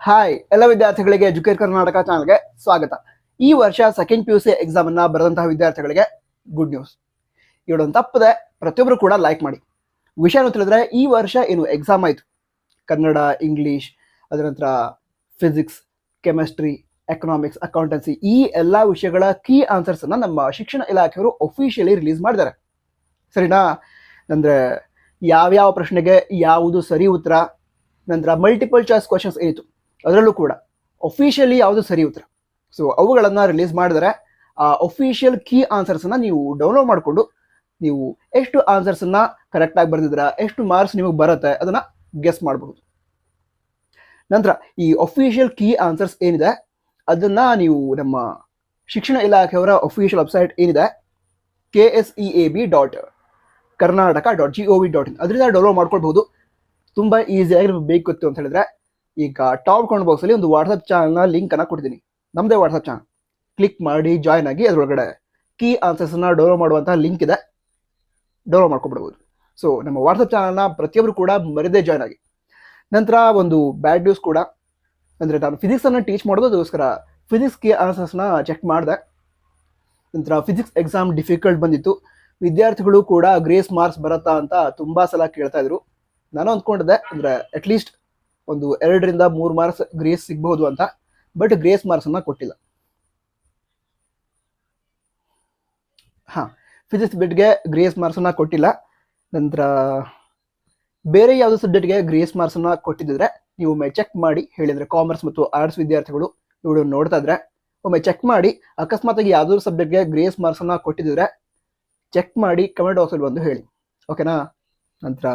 Hi ಎಲ್ಲ ವಿದ್ಯಾರ್ಥಿಗಳಿಗೆ educate Karnataka ಚಾನಲ್ಗೆ ಸ್ವಾಗತ. ಈ ವರ್ಷ ಸೆಕೆಂಡ್ PUC ಎಕ್ಸಾಮ್ ಅನ್ನ ಬರೆದಂತಹ ವಿದ್ಯಾರ್ಥಿಗಳಿಗೆ ಗುಡ್ ನ್ಯೂಸ್. ಇವಳೊಂದು ತಪ್ಪದೆ ಪ್ರತಿಯೊಬ್ಬರು ಕೂಡ ಲೈಕ್ ಮಾಡಿ. ವಿಷಯ ಏನು ತಿಳಿದ್ರೆ, ಈ ವರ್ಷ ಏನು ಎಕ್ಸಾಮ್ ಆಯಿತು, ಕನ್ನಡ, ಇಂಗ್ಲಿಷ್, ಅದರ ನಂತರ ಫಿಸಿಕ್ಸ್, ಕೆಮಿಸ್ಟ್ರಿ, ಎಕನಾಮಿಕ್ಸ್, ಅಕೌಂಟೆನ್ಸಿ, ಈ ಎಲ್ಲ ವಿಷಯಗಳ ಕೀ ಆನ್ಸರ್ಸ್ ಅನ್ನ ನಮ್ಮ ಶಿಕ್ಷಣ ಇಲಾಖೆಯವರು ಅಫಿಷಿಯಲಿ ರಿಲೀಸ್ ಮಾಡಿದ್ದಾರೆ. ಸರಿನಾ? ಅಂದ್ರೆ ಯಾವ್ಯಾವ ಪ್ರಶ್ನೆಗೆ ಯಾವುದು ಸರಿ ಉತ್ತರ, ನಂತರ ಮಲ್ಟಿಪಲ್ ಚಾಯ್ಸ್ ಕ್ವಶನ್ಸ್ ಏನಿತ್ತು ಅದರಲ್ಲೂ ಕೂಡ ಅಫಿಷಿಯಲಿ ಯಾವುದು ಸರಿ ಉತ್ತರ, ಸೊ ಅವುಗಳನ್ನು ರಿಲೀಸ್ ಮಾಡಿದರೆ ಆ ಅಫಿಷಿಯಲ್ ಕೀ ಆನ್ಸರ್ಸನ್ನು ನೀವು ಡೌನ್ಲೋಡ್ ಮಾಡಿಕೊಂಡು ನೀವು ಎಷ್ಟು ಆನ್ಸರ್ಸನ್ನು ಕರೆಕ್ಟಾಗಿ ಬರೆದಿದ್ದೀರಾ, ಎಷ್ಟು ಮಾರ್ಕ್ಸ್ ನಿಮಗೆ ಬರುತ್ತೆ ಅದನ್ನು ಗೆಸ್ ಮಾಡಬಹುದು. ನಂತರ ಈ ಅಫಿಷಿಯಲ್ ಕೀ ಆನ್ಸರ್ಸ್ ಏನಿದೆ ಅದನ್ನು ನೀವು ನಮ್ಮ ಶಿಕ್ಷಣ ಇಲಾಖೆಯವರ ಅಫಿಷಿಯಲ್ ವೆಬ್ಸೈಟ್ ಏನಿದೆ KSEAB.Karnataka.gov.in ಅದರಿಂದ ಡೌನ್ಲೋಡ್ ಮಾಡ್ಕೊಳ್ಬಹುದು. ತುಂಬ ಈಸಿಯಾಗಿ ಬೇಕು ಅಂತ ಹೇಳಿದ್ರೆ, ಈಗ ಟಾಪ್ ಕಾಮೆಂಟ್ ಬಾಕ್ಸಲ್ಲಿ ಒಂದು ವಾಟ್ಸಪ್ ಚಾನಲ್ನ ಲಿಂಕನ್ನು ಕೊಡ್ತೀನಿ. ನಮ್ಮದೇ ವಾಟ್ಸಪ್ ಚಾನಲ್, ಕ್ಲಿಕ್ ಮಾಡಿ ಜಾಯ್ನ್ ಆಗಿ ಅದರೊಳಗಡೆ ಕೀ ಆನ್ಸರ್ಸನ್ನು ಡೌನ್ಲೋಡ್ ಮಾಡುವಂಥ ಲಿಂಕ್ ಇದೆ, ಡೌನ್ಲೋಡ್ ಮಾಡ್ಕೊಬಿಡ್ಬೋದು. ಸೊ ನಮ್ಮ ವಾಟ್ಸಪ್ ಚಾನಲ್ನ ಪ್ರತಿಯೊಬ್ಬರು ಕೂಡ ಮರೆದೇ ಜಾಯ್ನ್ ಆಗಿ. ನಂತರ ಒಂದು ಬ್ಯಾಡ್ ನ್ಯೂಸ್ ಕೂಡ, ಅಂದರೆ ನಾನು ಫಿಸಿಕ್ಸನ್ನು ಟೀಚ್ ಮಾಡೋದಕ್ಕೋಸ್ಕರ ಫಿಸಿಕ್ಸ್ ಕೀ ಆನ್ಸರ್ಸ್ನ ಚೆಕ್ ಮಾಡಿದೆ. ನಂತರ ಫಿಸಿಕ್ಸ್ ಎಕ್ಸಾಮ್ ಡಿಫಿಕಲ್ಟ್ ಬಂದಿತ್ತು. ವಿದ್ಯಾರ್ಥಿಗಳು ಕೂಡ ಗ್ರೇಸ್ ಮಾರ್ಕ್ಸ್ ಬರುತ್ತಾ ಅಂತ ತುಂಬ ಸಲ ಕೇಳ್ತಾ ಇದ್ರು. ನಾನು ಅಂದ್ಕೊಂಡಿದ್ದೆ ಅಂದರೆ ಅಟ್ಲೀಸ್ಟ್ ಒಂದು 2 ರಿಂದ 3 ಮಾರ್ಕ್ಸ್ ಗ್ರೇಸ್ ಸಿಗ್ಬಹುದು ಅಂತ, ಬಟ್ ಗ್ರೇಸ್ ಮಾರ್ಕ್ಸನ್ನು ಕೊಟ್ಟಿಲ್ಲ. ಫಿಸಿಕ್ಸ್ ಬಿಟ್ಗೆ ಗ್ರೇಸ್ ಮಾರ್ಕ್ಸನ್ನು ಕೊಟ್ಟಿಲ್ಲ. ನಂತರ ಬೇರೆ ಯಾವುದೋ ಸಬ್ಜೆಕ್ಟ್ಗೆ ಗ್ರೇಸ್ ಮಾರ್ಕ್ಸನ್ನು ಕೊಟ್ಟಿದ್ದರೆ ನೀವು ಒಮ್ಮೆ ಚೆಕ್ ಮಾಡಿ ಹೇಳಿದರೆ, ಕಾಮರ್ಸ್ ಮತ್ತು ಆರ್ಟ್ಸ್ ವಿದ್ಯಾರ್ಥಿಗಳು ಇವರು ನೋಡ್ತಾ ಇದ್ರೆ ಒಮ್ಮೆ ಚೆಕ್ ಮಾಡಿ, ಅಕಸ್ಮಾತಾಗಿ ಯಾವುದೋ ಸಬ್ಜೆಕ್ಟ್ಗೆ ಗ್ರೇಸ್ ಮಾರ್ಕ್ಸನ್ನು ಕೊಟ್ಟಿದ್ದರೆ ಚೆಕ್ ಮಾಡಿ ಕಮೆಂಟ್ ಬಾಕ್ಸಲ್ಲಿ ಬಂದು ಹೇಳಿ, ಓಕೆನಾ? ನಂತರ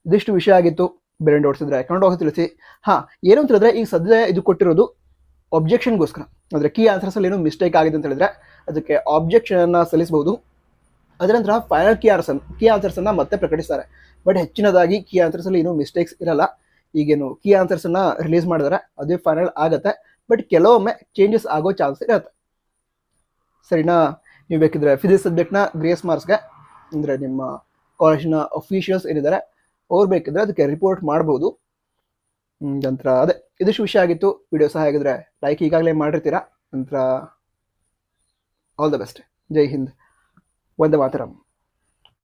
ಇದಿಷ್ಟು ವಿಷಯ ಆಗಿತ್ತು. ಬೇರೆ ಡೌಟ್ಸ್ ಇದ್ರೆ ಕಮೆಂಟ್ ಬಾಕ್ಸ್ ತಿಳಿಸಿ. ಏನು ಅಂತ ಹೇಳಿದ್ರೆ, ಈಗ ಸದ್ಯ ಇದು ಕೊಟ್ಟಿರೋದು ಆಬ್ಜೆಕ್ಷನ್ಗೋಸ್ಕರ, ಅಂದರೆ ಕೀ ಆನ್ಸರ್ಸಲ್ಲಿ ಏನೋ ಮಿಸ್ಟೇಕ್ ಆಗಿದೆ ಅಂತ ಹೇಳಿದ್ರೆ ಅದಕ್ಕೆ ಆಬ್ಜೆಕ್ಷನನ್ನು ಸಲ್ಲಿಸಬಹುದು. ಅದರ ನಂತರ ಫೈನಲ್ ಕೀ ಆನ್ಸರ್ಸನ್ನು ಮತ್ತೆ ಪ್ರಕಟಿಸ್ತಾರೆ. ಬಟ್ ಹೆಚ್ಚಿನದಾಗಿ ಕೀ ಆನ್ಸರ್ಸಲ್ಲಿ ಏನೂ ಮಿಸ್ಟೇಕ್ಸ್ ಇರಲ್ಲ. ಈಗೇನು ಕೀ ಆನ್ಸರ್ಸನ್ನು ರಿಲೀಸ್ ಮಾಡಿದರೆ ಅದೇ ಫೈನಲ್ ಆಗುತ್ತೆ, ಬಟ್ ಕೆಲವೊಮ್ಮೆ ಚೇಂಜಸ್ ಆಗೋ ಚಾನ್ಸ್ ಇರುತ್ತೆ. ಸರಿನಾ? ನೀವು ಬೇಕಿದ್ರೆ ಫಿಸಿಕ್ಸ್ ಸಬ್ಜೆಕ್ಟ್ನ ಗ್ರೇಸ್ ಮಾರ್ಕ್ಸ್ಗೆ ಅಂದರೆ ನಿಮ್ಮ ಕಾಲೇಜಿನ ಅಫಿಷಿಯಲ್ಸ್ ಏನಿದ್ದಾರೆ ಅವ್ರು ಬೇಕಿದ್ರೆ ಅದಕ್ಕೆ ರಿಪೋರ್ಟ್ ಮಾಡ್ಬೋದು. ನಂತರ ಅದೇ ಇದಿಷ್ಟು ವಿಷಯ ಆಗಿತ್ತು. ವಿಡಿಯೋ ಸಹ ಆಗಿದ್ರೆ ಲೈಕ್ ಈಗಾಗಲೇ ಮಾಡಿರ್ತೀರಾ. ನಂತರ all the best. Jai Hind, Vande Mataram.